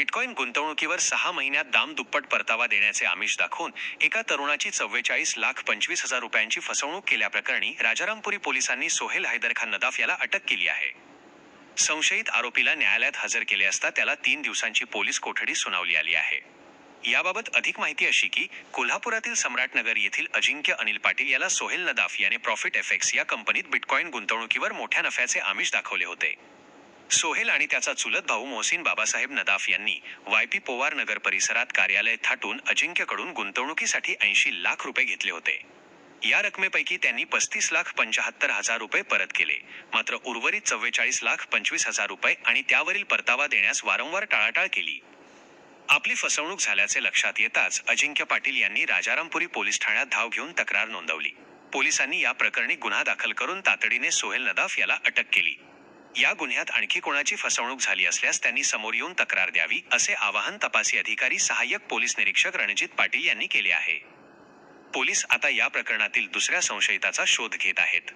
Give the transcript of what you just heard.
Bitcoin गुंतवणुकीवर 6 महिन्यात दाम दुप्पट परतावा देण्याचे आमिष दाखवून एका तरुणाची 44,25,000 रुपयांची फसवणूक केल्याप्रकरणी राजारामपुरी पोलिसांनी सोहेल हैदरखान नदाफ याला अटक केली आहे. संशयित आरोपीला न्यायालयात हजर केले असता त्याला 3 दिवसांची पोलीस कोठडी सुनावली आली आहे. याबाबत अधिक माहिती अशी की कोल्हापुरातील सम्राटनगर येथील अजिंक्य अनिल पाटील याला सोहेल नदाफ याने प्रॉफिट एफएक्स या कंपनीत बिटकॉइन गुंतवणुकीवर मोठ्या नफ्याचे आमिष दाखवले होते. सोहेल आणि त्याचा चुलत भाऊ मोहसिन बाबासाहेब नदाफ यांनी वायपी पोवार नगर परिसरात कार्यालय थाटून अजिंक्यकडून गुंतवणुकीसाठी 80 लाख रुपये घेतले होते. या रकमेपैकी त्यांनी 35,75,000 रुपये परत केले, मात्र उर्वरित 44,25,000 रुपये आणि त्यावरील परतावा देण्यास वारंवार टाळाटाळ केली. आपली फसवणूक झाल्याचे लक्षात येताच अजिंक्य पाटील यांनी राजारामपुरी पोलीस ठाण्यात धाव घेऊन तक्रार नोंदवली. पोलिसांनी या प्रकरणी गुन्हा दाखल करून तातडीने सोहेल नदाफ याला अटक केली. या गुन्ह्यात आणखी कोणाची फसवणूक झाली असल्यास त्यांनी समोर येऊन तक्रार द्यावी, असे आवाहन तपासी अधिकारी सहाय्यक पोलीस निरीक्षक रणजित पाटील यांनी केले आहे. पोलीस आता या प्रकरणातील दुसऱ्या संशयिताचा शोध घेत आहेत.